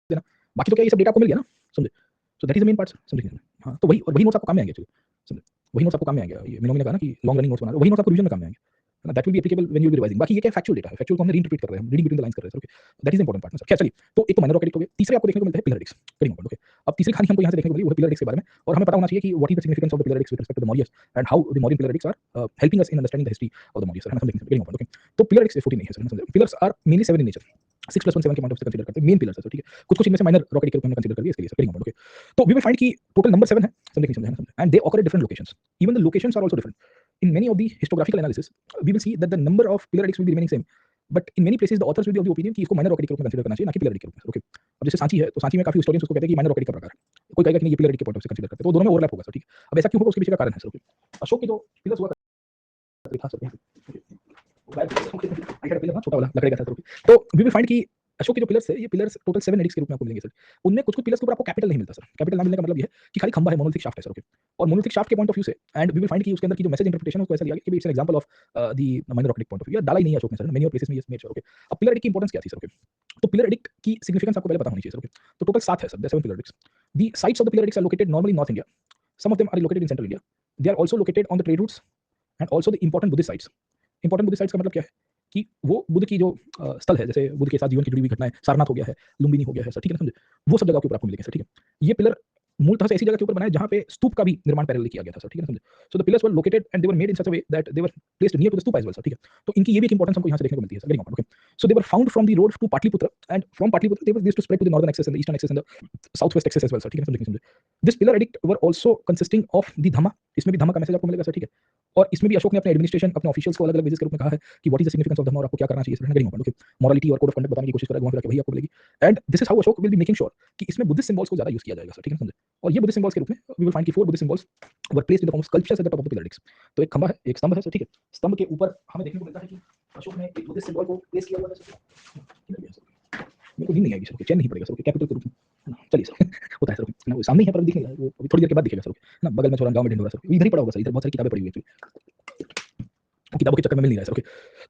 देना। बाकी तो क्या ये सब डेटा आपको मिल गया ना, समझे? So that is the main part sir, समझे? हाँ, तो वही नोट्स आपको काम में आएँगे एक्चुअली, समझे? वही नोट्स आपको काम में आएँगे। ये मिनोमी ने कहा ना कि लॉन्ग रनिंग नोट्स बना रहे हो, वही नोट्स आपको रिवीजन में काम में आएँगे। है ना? That will be applicable when you will be revising. बाकी ये क्या फैक्चुअल डेटा है, फैक्चुअल को हमने रीइंटरप्रेट कर रहे हैं, हम रीडिंग बिटवीन द लाइन्स कर रहे हैं sir, okay? That is important part ना सर। खैर चलिए, तो एक तो माइनर रॉकेट हो गया, तीसरे आपको देखने को मिलता है पिलर एडिक्स, करेंगे अपन, ओके? अब तीसरी कहानी हमको यहाँ से देखने को मिली वो है पिलर एडिक्स के बारे में, और हमें पता होना चाहिए कि what is the significance of the pillar edicts with respect to the Mauryas and how the Mauryan pillar edicts are helping us in understanding the history of the Mauryas, है ना? हम देखेंगे, ओके? तो पिलर एडिक्स 14 नहीं है सर, समझे? Pillars are mainly 7 in nature, 6 + 1 7 के point of से कंसीडर करते हैं, मेन पिलर्स है सर, ठीक है? कुछ-कुछ इनमें से माइनर रॉकेट के रूप में कंसीडर कर दिया इसके लिए सर, ओके? तो वी विल फाइंड कि टोटल नंबर 7 है, समझे? And they occur at different locations, even the locations are also different. In many of the historiographical analysis, we will see that the number of pillar addicts will be remaining same, but in many places the authors will be of the opinion कि इसको minor rocketic के रूप में consider करना चाहिए, ना कि pillar addict के रूप में, ओके? अब जैसे सांची है, तो सांची में काफी हिस्टोरियंस उसको कहते हैं कि minor rocketic का प्रकार है, कोई कहेगा कि नहीं ये pillar addict के पॉइंट ऑफ से कंसीडर करते हैं, तो दोनों में ओवरलैप होगा सर, ठीक है? अब ऐसा क्यों होगा उसके पीछे का कारण है सर, ओके? अशोक की जो पिलर्स हुआ करते था सर, छोटा वाला लकड़ी का था, तो वी विल फाइंड कि अशोक के जो पिलर्स है, ये पिलर्स टोटल 7 एडिक्स के रूप में आपको मिलेंगे सर। उनमें कुछ-कुछ पिलर्स के ऊपर आपको कैपिटल नहीं मिलता सर। कैपिटल ना मिलने का मतलब ये है कि खाली खंभा है, मोनोलिथिक शाफ्ट है सर, ओके? और मोनोलिथिक शाफ्ट के पॉइंट ऑफ व्यू से एंड वी विल फाइंड कि उसके अंदर की जो मैसेज इंटरप्रिटेशन है उसको ऐसा लिया गया कि it's an example of the minor rock edict point of view. डाला ही नहीं है अशोक ने सर, मेनी ऑफ प्लेसेस में ये मेड श्योर, ओके? अब पिलर एडिक्ट की इंपॉर्टेंस क्या थी सर, ओके? तो पिलर एडिक्ट की सिग्निफिकेंस आपको पहले पता होनी चाहिए सर, ओके? तो टोटल 7 है sir, there 7 pillar edicts. The sites of the pillar edicts are located normally in north India. Some of them are located in central India. They are also located on the trade routes and also the important Buddhist sites. Important Buddhist sites का मतलब क्या है कि वो बुद्ध की जो स्थल है, जैसे बुद्ध के साथ जीवन की जुड़ी हुई घटनाएं, सारनाथ हो गया है, लुम्बिनी हो गया है सर, ठीक है ना, समझे? वो सब जगह के ऊपर आपको मिलेंगे सर, ठीक है? ये पिलर मूलतः से ऐसी जगह के ऊपर बनाए जहां पे स्तूप का भी निर्माण पैरेलली किया गया था सर, ठीक है ना, समझे? So the pillars were located and they were made in such a way that they were placed near to the stupa as well sir, ठीक है? तो इनकी ये भी एक इंपॉर्टेंस हमको यहाँ से देखने को मिलती है sir, very important, okay? So they were found from the road to Pataliputra and from Pataliputra they were used to spread to the northern axis and the eastern axis and the south west axis as well sir, ठीक है ना, समझे? This pillar edict were also consisting of the dhamma, इसमें भी धम्मा का message आपको मिलेगा sir, ठीक है? और इसमें भी अशोक ने अपने एडमिनिस्ट्रेशन, अपने ऑफिशियल्स को अलग-अलग बेसिस के रूप में कहा है कि what is the significance of dhamma और आपको क्या करना चाहिए sir, very important, okay? Morality और कोड ऑफ कंडक्ट बताने की कोशिश करेगा, वहां पे वही आपको मिलेगी। And this is how Ashok will be making sure कि इसमें बुद्धिस्ट सिंबल्स को ज्यादा यूज किया जाएगा सर, ठीक है, समझे? और ये बुद्धिस्ट सिंबल्स के रूप में वी विल फाइंड कि 4 Buddhist symbols were placed in the form of sculptures at the top of the pillar addicts. तो एक खंभा है, एक स्तंभ है सर, ठीक है? स्तंभ के ऊपर हमें देखने को मिलता है कि अशोक ने एक बुद्धिस्ट सिंबल को प्लेस किया हुआ है सर। मेरे को नींद नहीं आएगी सर, चैन नहीं पड़ेगा सर, कैपिटल के रूप में, है ना? चलिए सर, होता है सर, ना वो सामने ही है पर दिख नहीं रहा है, वो अभी थोड़ी देर के बाद दिखेगा सर, है ना? बगल में छोरा गांव में ढिंढोरा सर, इधर ही पड़ा होगा सर, इधर बहुत सारी किताबें पड़ी हुई है, किताबों के चक्कर में मिल नहीं रहा है सर, ओके?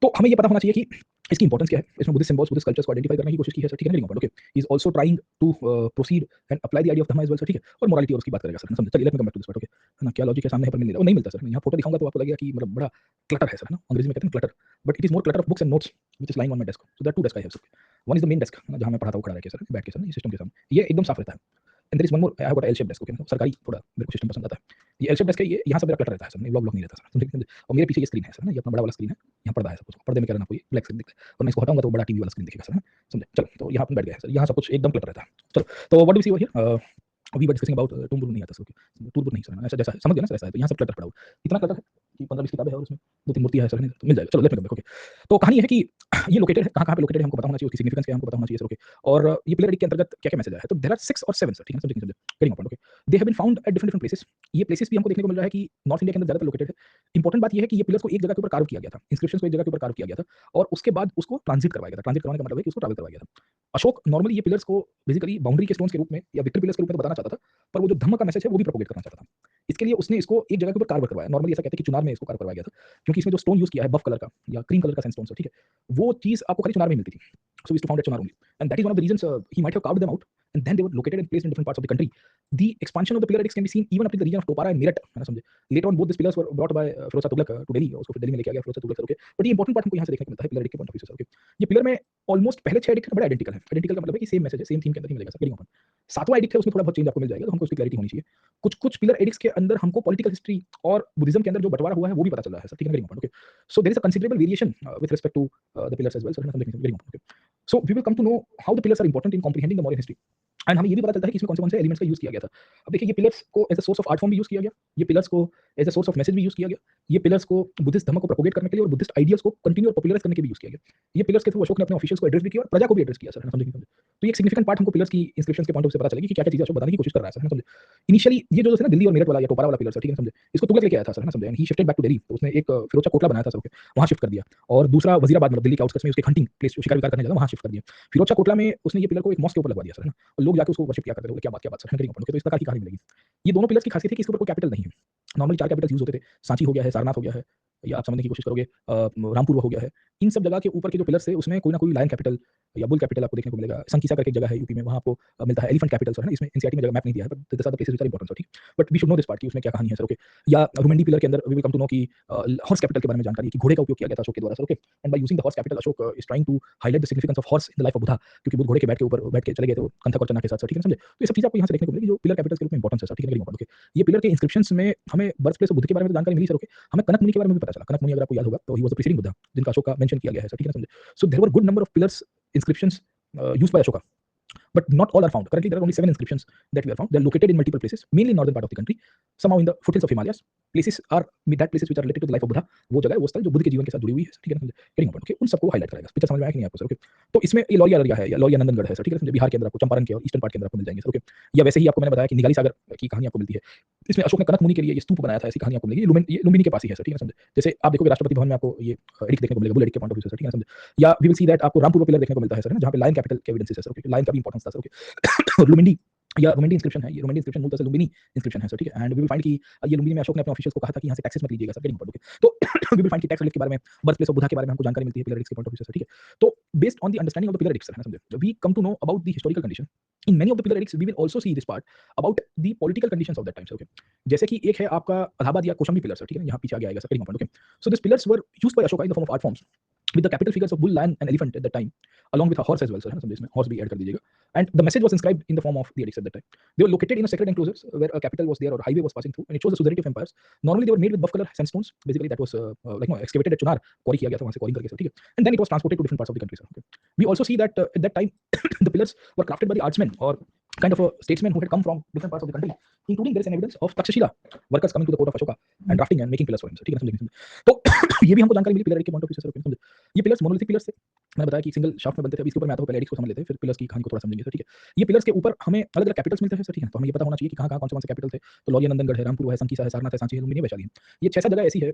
तो हमें ये पता होना चाहिए कि इसकी इंपॉर्टेंस क्या है, इसमें बुद्धिस्ट सिंबल्स, बुद्धिस्ट कल्चर्स को आइडेंटिफाई करने की कोशिश की है सर, ठीक है ना, okay? He is also trying to proceed and apply the idea of dhamma as well sir, ठीक है? और मोरालिटी और उसकी बात करेगा सर, समझे? चलिए let me come back to this part, okay? है ना? क्या लॉजिक है सामने पर मिल नहीं रहा, वो नहीं मिलता सर, मैं यहाँ फोटो दिखाऊंगा तो आपको लगेगा कि मतलब बड़ा क्लटर है सर, है ना? अंग्रेजी में कहते हैं clutter, but it is more clutter of books and notes which is lying on my desk, so that two desk I have sir. One is the main desk, जहां मैं पढ़ाता हूं, खड़ा रह के सर, बैठ के सर, सिस्टम के सामने, ये एकदम साफ रहता है। And there is one more, I have got L shape desk, okay? सरकारी थोड़ा मेरे को सिस्टम पसंद आता है। ये एल शेप डेस्क है, ये यहाँ से मेरा क्लटर रहता है सर, ब्लॉक नहीं रहता सर, समझे? और मेरे पीछे ये स्क्रीन है सर, ना? ये अपना बड़ा वाला स्क्रीन है, यहाँ पर्दा है सब कुछ, पर्दे में क्या रहना, आपको ये ब्लैक स्क्रीन दिखता है, और मैं इसको हटाऊंगा तो बड़ा टीवी वाला स्क्रीन दिखेगा सर, है ना? समझे? चलो, तो यहाँ अपन बैठ गए हैं सर, यहाँ सब कुछ एकदम क्लटर रहता है। चलो, तो what do we see over here, we were discussing about टूम्बुर नहीं आता सर, ओके? टूरपुर नहीं सर, ऐसा जैसा है, समझ गया ना सर, ऐसा है, तो यहाँ सब क्लटर पड़ा हुआ है, इतना क्लटर है कि 15-20 किताबें हैं और उसमें 2-3 मूर्तियां हैं सर, नहीं तो मिल जाएगा। चलो late me come back, okay? तो कहानी ये है कि ये लोकेटेड है, कहाँ-कहाँ पे लोकेटेड है हमको पता होना चाहिए, उसकी सिग्निफिकेंस क्या है हमको पता होना चाहिए सर, ओके? और ये पिलर एडिक्ट के अंतर्गत क्या-क्या मैसेज आया है, तो देयर आर 6 और 7 सर, ठीक है, समझे? Very important, okay? They have been found at different places. ये प्लेसेस भी हमको देखने को मिल रहा है कि नॉर्थ इंडिया के अंदर ज्यादातर लोकेटेड है। इंपॉर्टेंट बात ये है कि ये पिलर्स को एक जगह के ऊपर कार्व किया गया था, इंस्क्रिप्शंस को एक जगह के ऊपर कार्व किया गया था, और उसके बाद उसको ट्रांजिट करवाया गया था। ट्रांजिट करवाने का मतलब है कि उसको ट्रैवल करवाया गया था। अशोक नॉर्मली ये पिलर्स को बेसिकली बाउंड्री के स्टोन्स के रूप में या विक्ट्री पिलर्स के रूप में तो बताना चाहता था, पर वो जो धम्म का मैसेज है वो भी प्रोपेगेट करना चाहता था। इसके लिए उसने इसको एक जगह के ऊपर कार्व करवाया। नॉर्मली ऐसा कहते हैं कि चुनार में इसको कार्व करवाया गया था, क्योंकि इसमें जो स्टोन यूज किया है बफ कलर का या क्रीम कलर का सैंडस्टोन, ठीक है, वो चीज आपको खाली चुनार में ही मिलती थी। So we too found at Chunar only, and that is one of the reasons he might have carved them out and then they were located and placed in different parts of the country. The expansion of the pillar can be seen even up to the region of Topra and Meerut, है ना, समझे? Later on both this pillars were brought by Firoz Shah Tughlaq to Delhi, उसको फिर दिल्ली में लेके आ गया Firoz Shah Tughlaq, okay? But ये important part हमको यहाँ से देखने को मिलता है पिलर के पॉइंट ऑफ व्यू से, ओके? ये पिलर में ऑलमोस्ट पहले 6 एडिक्ट बड़े आइडेंटिकल है। आइडेंटिकल का मतलब है कि सेम मैसेज है, सेम थीम के अंदर ही मिलेगा सर, वेरी कॉमन। 7वां एडिक्ट है, उसमें थोड़ा बहुत चेंज आपको मिल जाएगा, तो हमको उसकी क्लैरिटी होनी चाहिए। कुछ-कुछ पिलर एडिक्ट्स के अंदर हमको पॉलिटिकल हिस्ट्री और बुद्धिज्म के अंदर जो बंटवारा हुआ है वो भी पता चल रहा है सर, ठीक है, very important, okay? So there is a considerable variation with respect to the pillars as well sir, very important, okay? So we will come to know how the pillars are important in comprehending the modern history, and हमें ये भी पता चलता है कि इसमें कौन से एलिमेंट्स का यूज किया गया था। अब देखिए, ये पिलर्स को as a source of art form भी यूज किया गया, ये पिलर्स को as a source of message भी यूज किया गया, ये पिलर्स को बुद्धिस्ट धर्म को प्रोपेगेट करने के लिए और बुद्धिस्ट आइडियल्स को कंटिन्यू और पॉपुलराइज करने के लिए यूज किया गया। ये पिलर्स के थ्रू अशोक ने अपने ऑफिशियल्स को एड्रेस भी किया और प्रजा को भी एड्रेस किया सर, है ना, समझे? तो ये एक सिग्निफिकेंट पार्ट हमको पिलर्स की इंस्क्रिप्शंस के पॉइंट ऑफ से पता चलेगी कि क्या-क्या चीजें अशोक बताने की कोशिश कर रहा है सर, है ना, समझे? इनिशियली ये जो है ना दिल्ली और मेरठ वाला या टोपारा वाला पिलर सर, ठीक है, समझे? इसको तुगलक लेके आया था सर, है ना, समझे? And he shifted back to Delhi, तो उसने एक फिरोज शाह कोटला बनाया था सर, ओके? वहां शिफ्ट कर दिया, और दूसरा वजीराबाद मतलब दिल्ली के आउटस्कर्ट्स में उसके हंटिंग प्लेस शिकार विकार करने जाता वहां शिफ्ट कर दिया। फिरोज शाह कोटला में उसने ये पिलर को एक मॉस्क के ऊपर लगवा दिया सर, है ना, और लोग जाके उसको वर्शिप किया करते थे, क्या बात सर, है ना, तो इस प्रकार की कहानी मिलेगी। ये दोनों पिलर्स की खासियत है कि इसके ऊपर कोई कैपिटल नहीं है। नॉर्मली 4 कैपिटल्स यूज होते थे, सांची हो गया है, सारनाथ हो गया है, या आप समझने की कोशिश करोगे रामपुर हो गया है, इन सब जगह के ऊपर के जो पिलर्स थे उसमें कोई ना कोई लायन कैपिटल या बुल कैपिटल आपको देखने को मिलेगा। संकीसा करके एक जगह है यूपी में, वहाँ आपको मिलता है एलिफेंट कैपिटल सर, है ना? इसमें एनसीईआरटी में जगह मैप नहीं दिया है, but this are the places which are important sir, ठीक। But we should know this part कि उसमें क्या कहानी है सर, ओके। या रुमेंडी पिलर के अंदर we will come to know कि हॉर्स कैपिटल के बारे में जानकारी है कि घोड़े का उपयोग किया गया था अशोक के द्वारा sir, okay. And by using the horse capital Ashoka is trying to highlight the significance of horse in the life of Buddha, क्योंकि बुद्ध घोड़े के बैठ के चले गए थे वो कंथक और चना के साथ सर, ठीक है समझे? तो ये सब चीज़ें आपको यहाँ से देखने को मिलेगी जो पिलर कैपिटल्स के रूप में इंपॉर्टेंस है सर, ठीक है, वेरी इंपॉर्टेंट, ओके। ये पिलर के इंस्क्रिप्शंस में हमें बर्थ प्लेस ऑफ बुद्ध के बारे में तो जानकारी मिली सर, ओके। हमें कनक मुनि के बारे में भी पता चला। कनक मुनि अगर आपको याद होगा तो he was the preceding Buddha जिनका अशोक का मेंशन किया गया है सर, ठीक है ना समझे? So there were good number of pillars inscriptions used by Ashoka, but not all are found. Currently, there are only 7 inscriptions that we are found. They are located in multiple places, mainly in northern part of the country, somehow in the foothills of Himalayas. Places are that places which are related to the life of Buddha. वो जगह है, वो स्थल जो बुद्ध के जीवन के साथ जुड़ी हुई है, ठीक है ना? Very important, okay. उन सबको हाईलाइट करेगा। पिक्चर समझ में आया कि नहीं आपको सर, ओके। तो इसमें ये लौरिया एरिया है या लौरिया नंदनगढ़ है सर, ठीक है ना? बिहार के अंदर आपको चंपारण के और ईस्टर्न पार्ट के अंदर आपको मिल जाएंगे सर, ओके। या वैसे ही आपको मैंने बताया कि निगाली सागर की कहानी आपको मिलती है। इसमें अशोक ने कनक मुनि के लिए ये स्तूप बनाया था, ऐसी कहानी आपको मिलेगी। ये लुम्बिनी के पास ही है सर, ठीक है समझे? जैसे आप देखोगे राष्ट्रपति भवन में आपको ये एडिक्ट देखने को मिलेगा, बुल एडिक्ट के पॉइंट ऑफ व्यू से सर, ठीक है समझे? या वी विल सी दैट आपको रामपुर पिलर देखने को मिलता है सर, है ना? जहाँ पे लायन कैपिटल के एविडेंसेस है सर, ओके। लायन का भी इंपॉर्टेंस था सर, ओके। और लुम्बिनी या रोमेंडी इंस्क्रिप्शन है, ये रोमेंडी इंस्क्रिप्शन मूलतः से लुम्बिनी इंस्क्रिप्शन है सर, ठीक है। एंड वी विल फाइंड कि ये लुम्बिनी में अशोक ने अपने ऑफिशियल्स को कहा था कि यहाँ से टैक्सेस मत लीजिएगा सर, वेरी इंपॉर्टेंट, ओके। तो वी विल फाइंड कि टैक्स रिलीफ के बारे में, बर्थ प्लेस ऑफ बुद्धा के बारे में हमको जानकारी मिलती है पिलर एडिक्ट्स के पॉइंट ऑफ व्यू से सर, ठीक है। तो based on the understanding of the pillar edicts sir, है ना समझे? We come to know about the historical condition in many of the pillar edicts. We will also see this part about the political conditions of that time sir, okay. जैसे कि एक है आपका इलाहाबाद या Kaushambi pillar sir, ठीक है ना? यहाँ पीछे आगे आएगा sir, very important, okay. So this pillars were used by Ashoka in the form of art forms with the capital figures of bull, lion and elephant at that time, along with a horse as well sir, है ना समझे? इसमें horse भी add कर दीजिएगा। and the message was inscribed in the form of the edicts at that time. They were located in a sacred enclosures where a capital was there or highway was passing through, and it shows the suzerainty of empires. Normally they were made with buff color sandstones, basically that was like no excavated at Chunar, quarry किया गया था वहाँ से quarrying करके sir, ठीक है। and then it was transported to different parts of the country sir, okay. We also see that at that time the pillars were crafted by the artsmen or kind of a statesman who had come from different parts of the country, including there is an evidence of Takshashila workers coming to the court of Ashoka and drafting and making pillars for him, ठीक है ना समझे? तो ये भी हमको जानकारी मिली pillar के पॉइंट ऑफ व्यू से सर, समझे? ये पिलर्स मोनोलिथिक पिलर्स थे, मैंने बताया कि सिंगल शाफ्ट में बनते थे। अभी इसके ऊपर मैं आता हूँ, पहले एडिक्स को समझ लेते हैं, फिर पिलर्स की कहानी को थोड़ा समझेंगे सर, ठीक है। ये पिलर्स के ऊपर हमें अलग अलग कैपिटल्स मिलते हैं सर, ठीक है। तो हमें ये पता होना चाहिए कि कहाँ कहाँ कौन से कैपिटल थे। तो लौरिया नंदनगढ़ है, रामपुर है, संकीसा है, सारनाथ है, सांची है, लुम्बिनी है, वैशाली है। ये 6-7 जगह ऐसी है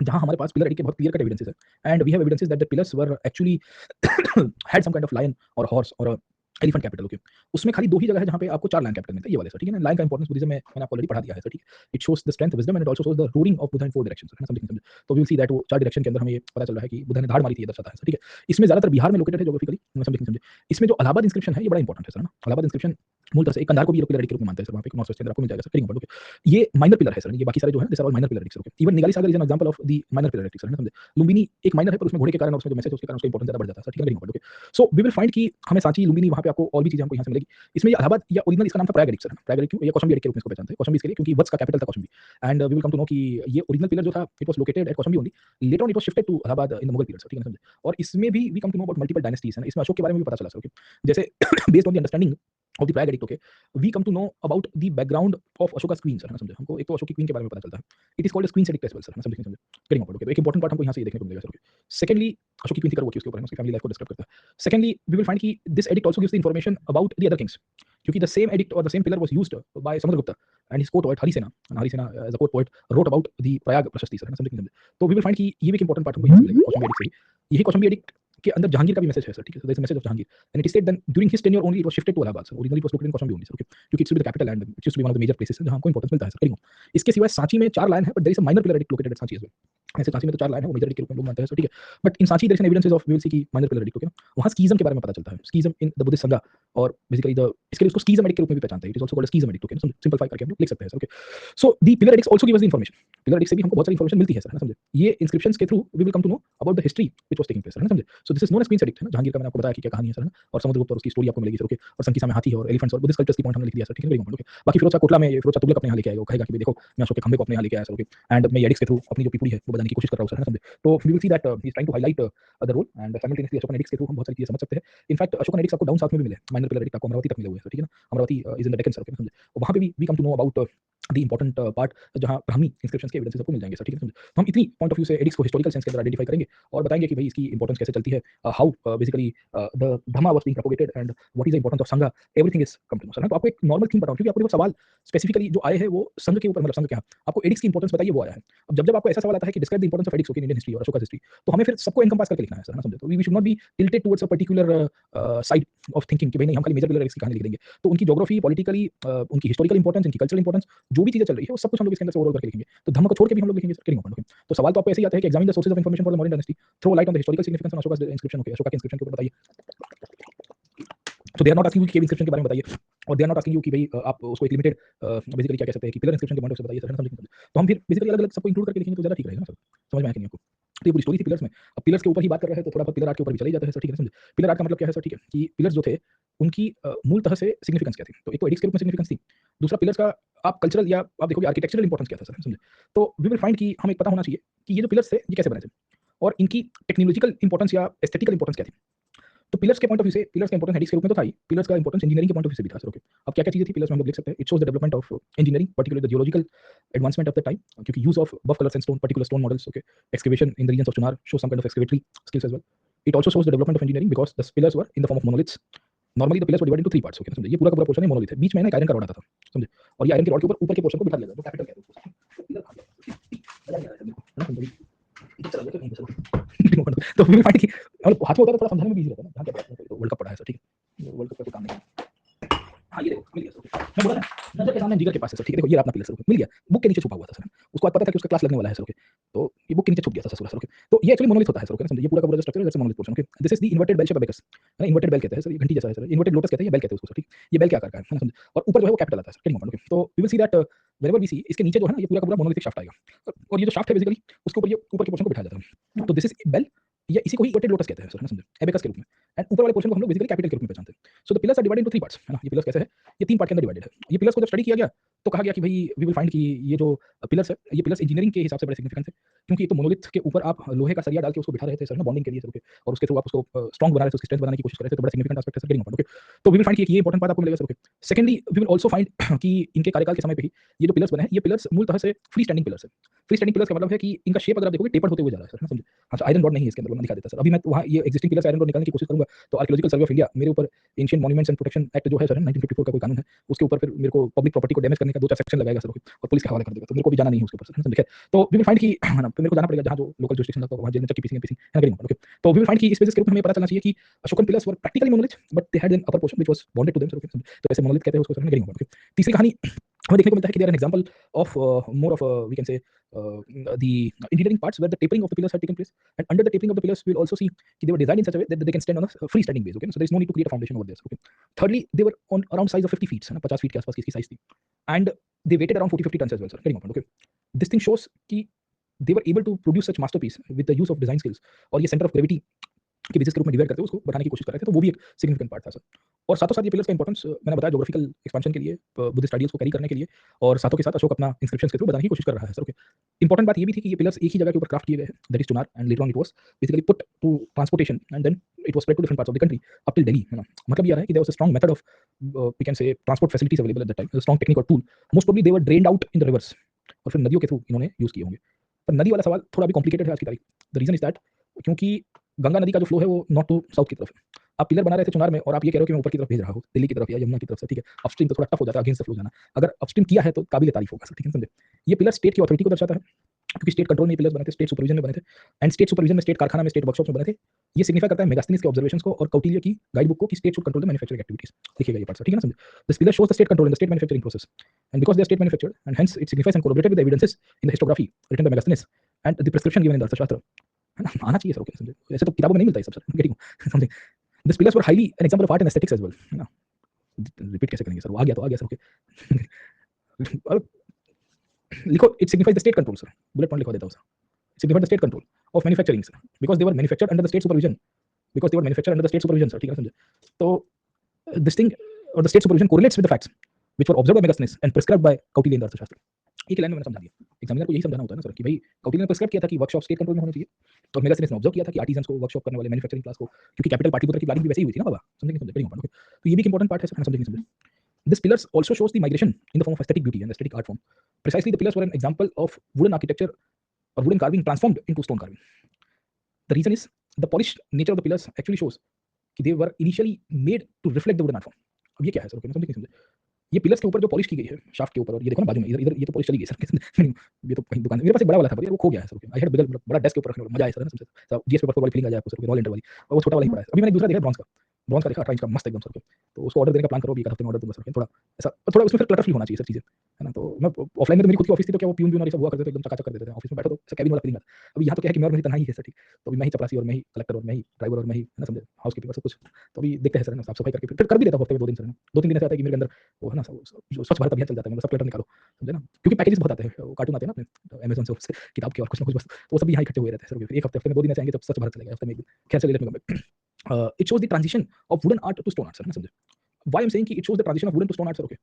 जहाँ हमारे पास पिलर एडिक्ट के बहुत क्लियर कट एविडेंसेस है, and we have evidences that the pillars were actually had some kind of lion और हॉर्स और एलिफेंट कैपिटल, ओके। उसमें खाली 2 ही जगह है जहाँ पे आपको 4 लायन कैपिटल मिलते हैं, ये वाले सर, ठीक है ना। लायन का इंपॉर्टेंस बुद्धिज्म में मैंने आपको ऑलरेडी पढ़ा दिया है सर, ठीक है। It shows the strength wisdom and it also shows the ruling of Buddha in 4 directions, है ना समझे? तो वी विल सी दैट वो 4 डायरेक्शन के अंदर हमें ये पता चल रहा है कि बुद्धा ने धाड़ मारी थी, ये दर्शाता है सर, ठीक है। इसमें ज्यादातर बिहार में लोकेटेड है ज्योग्राफिकली, समझे? इसमें जो इलाहाबाद इंस्क्रिप्शन है ये बड़ा इंपॉर्टेंट है सर, है ना। इलाहाबाद इंस्क्रिप्शन मूलतः से एक कंधार को भी पिलर एडिक्ट के रूप में मानते हैं सर, वहाँ पे नॉर्थ वेस्ट के अंदर आपको मिल जाएगा सर, वेरी इंपॉर्टेंट, ओके। ये माइनर पिलर है सर, ये बाकी सारे जो है this are all minor pillar edicts, okay. Even Nigali Sagar is an example of the minor pillar edicts, है ना समझे? लुम्बिनी एक माइनर है, पर उसमें घोड़े के कारण और उसमें जो मैसेज उसके कारण उसका इंपॉर्टेंस ज्यादा बढ़ जाता है सर, ठीक है, very important, okay. So we will find कि हमें सांची, लुम्बिनी, वहाँ पे आपको और भी चीजें हमको यहाँ से मिलेगी। इसमें ये इलाहाबाद या ओरिजिनल इसका नाम था Prayag addict sir, Prayag addict या कौशाम्बी एडिक्ट के रूप में इसको पहचानते हैं। कौशाम्बी इसके लिए क्योंकि वत्स का कैपिटल था Kaushambi, and we will come to know कि ये ओरिजिनल पिलर जो था it was located at Kaushambi only, later on it was shifted to Allahabad in the Mughal period sir, ठीक है ना समझे? और इसमें भी we come to know about multiple dynasties, है ना। इसमें अशोक के बारे में भी पता चला सर, ओके। जैसे based on the understanding of the Prayag edict, okay, we come to know about the background of Ashoka's queen sir, है ना समझे? हमको एक तो अशोक की क्वीन के बारे में पता चलता है, it is called as queen edict as well sir, है ना समझे? Very important, okay. तो एक इंपॉर्टेंट पार्ट हमको यहाँ से ये देखने को मिलेगा सर, ओके। सेकंडली अशोक की क्वीन थी वो उसके ऊपर उसकी फैमिली लाइफ को डिस्क्राइब करता है। सेकंडली वी विल फाइंड कि this edict also gives the information about the other kings, क्योंकि द सेम एडिक्ट और the same pillar was used by Samudragupta and his court poet Harisena, and Harisena as a court poet wrote about the Prayag Prashasti sir, है ना समझे? तो we will find कि ये भी एक इंपॉर्टेंट पार्ट हमको यहाँ से मिलेगा कौशाम्बी एडिक्ट से ही। यही कौशाम्बी एडिक्ट के अंदर जहांगीर का भी मैसेज है सर, ठीक है। There is a message of Jahangir and it is said then during his tenure only it was shifted to Allahabad sir, originally it was located in Kaushambi only sir, okay. क्योंकि it's to be the capital and it used to be one of the major places जहां हमको importance मिलता है sir, ठीक है। इसके सिवाय सांची में 4 लाइन है, but there is a minor pillar edict located at Sanchi as well. ऐसे सांची में तो 4 लाइन है, वो मेजर एडिक्ट के रूप में लोग मानते हैं सर, ठीक है। But in Sanchi there is an evidences of we will see की माइनर पिलर एडिक्ट, ओके ना। वहां स्कीज्म के बारे में पता चलता है, स्कीज्म इन द बुद्धिस्ट संघ, और बेसिकली द इसके लिए उसको स्कीज्म एडिक्ट के रूप में भी पहचानते हैं। It is also called schism edict, okay, simplify करके हम लोग लिख सकते हैं sir, okay. So the pillar edicts also give us the information, pillar edict से भी हमको बहुत सारी इंफॉर्मेशन मिलती है सर, है ना समझे? ये इंस्क्रिप्शंस के through we will come to know about the history which was taking place, है ना समझे? So this is known as queen edict, है ना। जहांगीर का मैंने आपको बताया कि क्या कहानी है सर, है ना। और समुद्रगुप्त और उसकी स्टोरी आपको मिलेगी सर, ओके। और संकीसा में हाथी है और एलिफेंट्स और बुद्धिस्ट कल्चर्स की पॉइंट हमने लिख दिया सर, ठीक है, वेरी इंपॉर्टेंट, ओके। बाकी फिरोज शाह कोटला में ये फिरोज शाह तुगलक अपने यहाँ लेके आएगा, वो कहेगा कि देखो मैं अशोक के खंभे को अपने यहाँ लेके आया सर, ओके। एंड मैं एडिक्ट्स के थ्रू अपनी जो पीपुड़ी है वो बताने की कोशिश कर रहा हूँ सर, है ना समझे? तो we will see that he is trying to highlight the role and simultaneously Ashoka edicts के थ्रू हम बहुत सारी चीजें समझ सकते हैं। इनफैक्ट अशोक एडिक्ट्स आपको डाउन साउथ में भी मिले, माइनर पिलर एडिक्ट आपको अमरावती तक मिले हुए हैं, ठीक है ना। Amaravati is in the Deccan sir, okay, समझे? वहां पे भी we come to know about the important part जहां ब्राह्मी इंस्क्रिप्शंस के एविडेंसेस आपको मिल जाएंगे सर, ठीक है समझे? तो हम इतनी पॉइंट ऑफ व्यू से एडिक्ट्स को हिस्टोरिकल सेंस के अंदर आइडेंटिफाई करेंगे और बताएंगे कि भाई इसकी इंपॉर्टेंस कैसे चलती है, how basically the dhamma was being propagated and what is the importance of Sangh, everything is come to know sir. तो आपको एक नॉर्मल थिंग बताऊं, क्योंकि आपको देखो सवाल स्पेसिफिकली जो आए हैं वो संघ के ऊपर, मतलब संघ क्या, आपको एडिक्ट्स की इंपॉर्टेंस बताइए, वो आया है। अब जब आपको ऐसा सवाल आता है कि describe the importance of addicts, okay, in Indian history और अशोका हिस्ट्री, तो हमें फिर सबको एनकम्पास करके लिखना है सर, है ना समझे? तो we should not be tilted towards a particular side of thinking कि भाई नहीं हम खाली मेजर पिलर एडिक्ट्स की कहानी लिख देंगे। तो उनकी ज्योग्राफी, पॉलिटिकली उनकी हिस्टोरिकल इंपॉर्टेंस, उनकी कल्चरल इंपॉर्टेंस जो भी चीजें चल रही है वो सब कुछ हम लोग इसके अंदर से ओवरऑल करके लिखेंगे। तो धम्म को छोड़ के भी हम लोग लिखेंगे सर, ओके। तो सवाल तो आपको ऐसे ही आता है कि examine the sources of information for the modern dynasty, throw light on the historical significance of Ashoka's inscription, okay. Ashoka के इंस्क्रिप्शन के ऊपर बताइए। तो they are not asking you cave inscription के बारे में बताइए, और they are not asking you कि भाई आप उसको एक लिमिटेड बेसिकली क्या कह सकते हैं कि पिलर इंस्क्रिप्शन के पॉइंट ऑफ से बताइए सर, है ना, समझिए। तो हम फिर बेसिकली अलग-अलग सबको इंक्लूड करके लिखेंगे तो ज़्यादा ठीक रहेगा ना सर, समझ में आया कि नहीं आपको? तो ये पूरी स्टोरी थी पिलर्स में। अब पिलर्स के ऊपर ही बात कर रहे हैं तो थोड़ा बहुत पिलर आर्ट के ऊपर भी चले ही जाते हैं सर, ठीक है ना, समझे। पिलर आर्ट का मतलब क्या है सर, ठीक है, कि पिलर्स जो थे उनकी मूलतः से सिग्निफिकेंस क्या थी? तो एक तो एडिक्स के रूप में सिग्निफिकेंस थी, दूसरा पिलर्स का आप कल्चरल या आप देखोगे आर्किटेक्चरल इंपॉर्टेंस क्या था सर, समझे। तो वी विल फाइंड कि हमें पता होना चाहिए कि ये जो पिलर्स थे ये कैसे बने थे और इनकी टेक्नोलॉजिकल इंपॉर्टेंस या एस्थेटिकल इंपॉर्टेंस क्या थी। तो पिलर्स के पॉइंट ऑफ व्यू से पिलर्स का इंपॉर्टेंस हेडिक्स के रूप में तो था ही, पिलर्स का इंपॉर्टेंस इंजीनियरिंग के पॉइंट ऑफ व्यू से भी था सर, ओके। अब क्या-क्या चीजें थी पिलर्स में हम लोग लिख सकते हैं। It shows the development of engineering, particularly the geological advancement of the time, क्योंकि use of buff colour sandstone, particular stone models, okay, excavation in the regions of Chunar show some kind of excavatory skills as well. It also shows the development of engineering because the pillars were in the form of monoliths. Normally the pillars were divided into 3 parts, okay, समझे। ये पूरा का पूरा portion है monolith है, बीच में ना एक आयरन का रॉड आता था, समझे। और ये आयरन के रॉड के ऊपर ऊपर के पोर्शन को बिठा दिया जाता है, तो कैपिटल कहते हैं उसको। पिलर कहां गया? मजा नहीं आ रहा है मेरे को, है ना, समझे। चला गया कहीं पे सर। तो वी विल फाइंड कि और हाथ में होता है तो थोड़ा समझाने में भी इजी रहता है ना, यहाँ क्या बात है, तो वर्ल्ड कप पड़ा है सर, ठीक है। वर्ल्ड कप का कोई काम नहीं है। हाँ, ये देखो मिल गया सर, मैं बोला ना नजर के सामने जिगर के पास है सर, ठीक है। देखो ये रहा अपना पिलर सर, मिल गया। बुक के नीचे छुपा हुआ था सर, उसको आज पता था कि उसका क्लास लगने वाला है सर, ओके। तो ये बुक के नीचे छुप गया था सर, ओके। तो ये एक्चुअली मोनोलिथ होता है सर, ओके, समझिए। ये पूरा का पूरा स्ट्रक्चर है जैसे monolith portion, okay. This is the inverted bell shape abacus, है ना, इन्वर्टेड बेल कहते हैं सर, ये घंटी जैसा है सर, इन्वर्टेड लोटस कहते हैं या बेल कहते हैं उसको सर, ठीक। ये बेल के आकार का है ना, समझे। और ऊपर जो है वो कैपिटल आता है सर, ओके। तो we will see that whenever we see इसके नीचे जो है ना ये पूरा का पूरा मोनोलिथिक शाफ्ट आएगा, और ये जो शाफ्ट है बेसिकली उसके ऊपर ये ऊपर के पोर्शन को बिठाया जाता है। तो दिस इज बेल, या इसी को ही इन्वर्टेड लोटस कहते हैं सर, है ना, समझे, एबेकस के रूप में। एंड ऊपर वाले पोर्शन को हम लोग बेसिकली कैपिटल के रूप में पहचानते हैं। So the pillars are divided into 3 parts, है ना। ये पिलर्स कैसे है, ये 3 पार्ट के अंदर डिवाइडेड है। ये पिलर्स को जब स्टडी किया गया तो कहा गया कि भाई वी विल फाइंड कि ये जो पिलर्स है ये पिलर्स इंजीनियरिंग के हिसाब से बड़े सिग्निफिकेंट है, क्योंकि ये तो मोनोलिथ के ऊपर आप लोहे का सरिया डाल के उसको बिठा रहे थे सर ना, बॉन्डिंग के लिए सर, ओके। और उसके थ्रू आप उसको स्ट्रांग बना रहे थे, उसकी स्ट्रेंथ बनाने की कोशिश कर रहे थे, तो बड़ा सिग्निफिकेंट एस्पेक्ट है सर, गेटिंग पॉइंट, ओके। तो वी विल फाइंड कि ये इंपॉर्टेंट बात आपको मिलेगा sir, okay. Secondly we will also find कि इनके कार्यकाल के समय पे ही ये जो पिलर्स बने हैं ये पिलर्स मूलतः से फ्री स्टैंडिंग पिलर्स है। फ्री स्टैंडिंग पिलर्स का मतलब है कि इनका शेप अगर आप देखोगे टेपर्ड होते हुए जा रहा है सर, है ना, समझे। हाँ, तो आयरन रॉड नहीं है इसके अंदर, मैं दिखा देता सर। अभी मैं वहाँ ये एक्जिस्टिंग पिलर्स आयरन रॉड निकालने की कोशिश करूंगा तो आर्कियोलॉजिकल सर्वे ऑफ इंडिया मेरे ऊपर ancient monuments and protection act जो है सर 1954 का कोई कानून है, उसके ऊपर फिर मेरे को पब्लिक प्रॉपर्टी को डैमेज करने का 2-4 सेक्शन लगाएगा सर, ओके, और पुलिस के हवाले कर देगा, तो मेरे को भी जाना नहीं है उसके ऊपर सर, समझे। तो वी विल फाइंड कि है ना, फिर मेरे को जाना पड़ेगा जहाँ जो लोकल जुरिस्डिक्शन लगता है वहाँ जेल में चक्की पीसी है ना, गेटिंग पॉइंट, ओके। तो वी विल फाइंड कि इस बेसिस के रूप में हमें पता चलना चाहिए कि Ashokan pillars were practically monolith but they had an upper portion which was bonded to them sir, okay. तो ऐसे मोनोलिथ कहते हैं उसको सर, गेटिंग पॉइंट, ओके। तीसरी कहानी हमें देखने को मिलता है कि they are an example of more of we can say the engineering parts where the tapering of the pillars had taken place, and under the tapering of the pillars we'll also see they were designed in such a way that they can stand on a free standing base, okay, so there is no need to create a foundation over there, okay. Thirdly, they were on around size of 50 feet, है ना, 50 feet के आसपास की इसकी size थी, and they weighted around 40-50 tons as well sir, getting my point, okay. This thing shows कि they were able to produce such masterpiece with the use of design skills, और ये center of gravity के basis के रूप में divide करते हुए उसको बढ़ाने की कोशिश कर रहे थे, तो वो भी एक सिग्निफिकेंट पार्ट था सर। और साथों साथ ये पिलर्स का इंपॉर्टेंस मैंने बताया ज्योग्राफिकल एक्सपेंशन के लिए, बुद्धिस्ट आइडियल्स को कैरी करने के लिए, और साथों के साथ अशोक अपना इंस्क्रिप्शंस के थ्रू बताने की कोशिश कर रहा है सर, ओके। इंपॉर्टेंट बात ये भी थी कि ये पिलर्स एक ही जगह के ऊपर क्राफ्ट किए गए हैं, that is Chunar, and later on it was basically put to transportation and then it was spread to different parts of the country up till Delhi, है ना। मतलब ये रहा है कि there was a strong method of we can say transport facilities available at that time, strong technique और tool, most probably they were drained out in the rivers, और फिर नदियों के थ्रू इन्होंने यूज किए होंगे। पर नदी वाला सवाल थोड़ा भी कॉम्प्लिकेटेड है आज की तारीख। द रीजन इज दैट क्योंकि गंगा नदी का जो फ्लो है वो नॉर्थ टू साउथ की तरफ है। आप पिलर बना रहे थे चुनार में और आप ये कह रहे हो कि मैं ऊपर की तरफ भेज रहा हूँ, दिल्ली की तरफ या यमुना की तरफ से, ठीक है। अपस्ट्रीम तो थोड़ा टफ हो जाता है अगेंस्ट द फ्लो जाना। अगर अपस्ट्रीम किया है तो काबिल तारीफ होगा सर, ठीक है, समझे। ये पिलर स्टेट की अथॉरिटी को दर्शाता है, क्योंकि स्टेट कंट्रोल में ये पिलर्स बने थे, स्टेट सुपरविजन में बने थे, एंड स्टेट सुपरविजन में स्टेट कारखाना में स्टेट वर्कशॉप में बने थे। ये सिग्निफाई करता है मेगास्थनीज के ऑब्जर्वेशंस को और कौटिल्य की गाइड बुक को कि state should control the manufacturing activities, लिखिएगा ये पार्ट सर, ठीक है ना, समझे। This pillar shows the state control in the state manufacturing process, and because they are state manufactured and hence it signifies and collaborated with evidences in the historiography written by Megasthenes and the prescription given in the Arthashastra, है ना, आना चाहिए sir, okay, समझे। ऐसे तो किताबों में नहीं मिलता है सब सर, गेटिंग समझे। This pillars were highly an example of art and aesthetics as well, है ना। रिपीट कैसे करेंगे सर, वो आ गया तो आ गया सर, ओके। और लिखो it signifies the state control sir, bullet point लिखवा देता हूं sir. It signified the state control of manufacturing sir, because they were manufactured under the state supervision, because they were manufactured under the state supervision sir, ठीक है, समझे। तो this thing or the state supervision correlates with the facts which were observed by Megasthenes and prescribed by Kautilya in the अर्थशास्त्र। एक line में मैंने समझा दिया, एग्जामिनर को यही समझाना होता है ना सर कि भाई कौटिल्य ने प्रिस्क्राइब किया था कि वर्कशॉप स्टेट कंट्रोल में होनी चाहिए, तो मेगास्थनीज ने ऑब्जर्व किया था कि आर्टिजन्स को, वर्कशॉप करने वाले मैन्युफैक्चरिंग क्लास को, क्योंकि कैपिटल पाटलिपुत्र की प्लानिंग भी वैसे ही हुई थी ना बाबा, समझे नहीं समझे, ओके। तो ये भी एक इंपॉर्टेंट पार्ट है सर, समझे नहीं समझे। This pillars also shows the migration in the form of aesthetic beauty and aesthetic art form. Precisely, the pillars were an example of wooden architecture or wooden carving transformed into stone carving. The reason is the polished nature of the pillars actually shows कि they were initially made to reflect the wooden art form. अब ये क्या है sir, okay, मैं समझे नहीं समझे। ये पिलर्स के ऊपर जो पॉलिश की गई है शाफ्ट के ऊपर, और ये देखो ना बाजू में इधर इधर ये तो पॉलिश चली गई सर। ये तो कहीं दुकान मेरे पास एक बड़ा वाला था पर वो खो गया है सर, ओके। आई हैड बिगर बड़ा डेस्क के ऊपर रखने वाला, मजा आया सर, समझे। जीएस पेपर वाली फीलिंग आ जाए आपको सर, रॉयल एंटर वाली, और वो छोटा वाला ही पड़ा है। अभी मैंने दूसरा देखा ब्रॉन्ज का, ब्रॉन्ज का देखा 18 इंच का मस्त एकदम सर के, तो उसको ऑर्डर देने का प्लान करो, अभी एक हफ्ते में ऑर्डर दूंगा सर के, थोड़ा ऐसा थोड़ा उसमें फिर क्लटर फ्री होना चाहिए सब चीज़ें, है ना? तो मैं ऑफलाइन में तो मेरी खुद की ऑफिस थी, तो क्या वो पियून और ये सब हुआ करते थे, एकदम चकाचक कर देते थे, ऑफिस में बैठो तो ऐसा केबिन वाला फीलिंग आता। अभी यहाँ तो क्या है कि मैं और मेरी तन्हाई है सर, ठीक, तो अभी मैं ही चपरासी और मैं ही कलेक्टर और मैं ही ड्राइवर और मैं ही, है ना, समझे, हाउसकीपिंग और सब कुछ। तो अभी देखते हैं सर, है ना, साफ सफाई करके फिर कर भी देता हूँ हफ्ते में 2 दिन सर, है ना, 2-3 दिन ऐसा आता है कि मेरे अंदर वो, है ना, जो स्वच्छ भारत अभियान चल जाता है, मतलब सब क्लटर निकालो, समझे ना, क्योंकि पैकेजेस बहुत आते हैं, वो कार्टून आते हैं ना अपने अमेज़न से, उससे किताब के और कुछ ना कुछ बस, तो वो सब भी यहाँ इकट्ठे हुए रहते हैं सर, एक हफ्ते में 2 दिन ऐसे आएंगे जब स्वच्छ भारत चलेगा, हफ्ते में 1 दिन। खैर चलिए, let me come back. It shows the transition of wooden art to stone art, sir, ना समझे। Why I'm saying कि it shows the transition of wooden to stone art, sir, okay?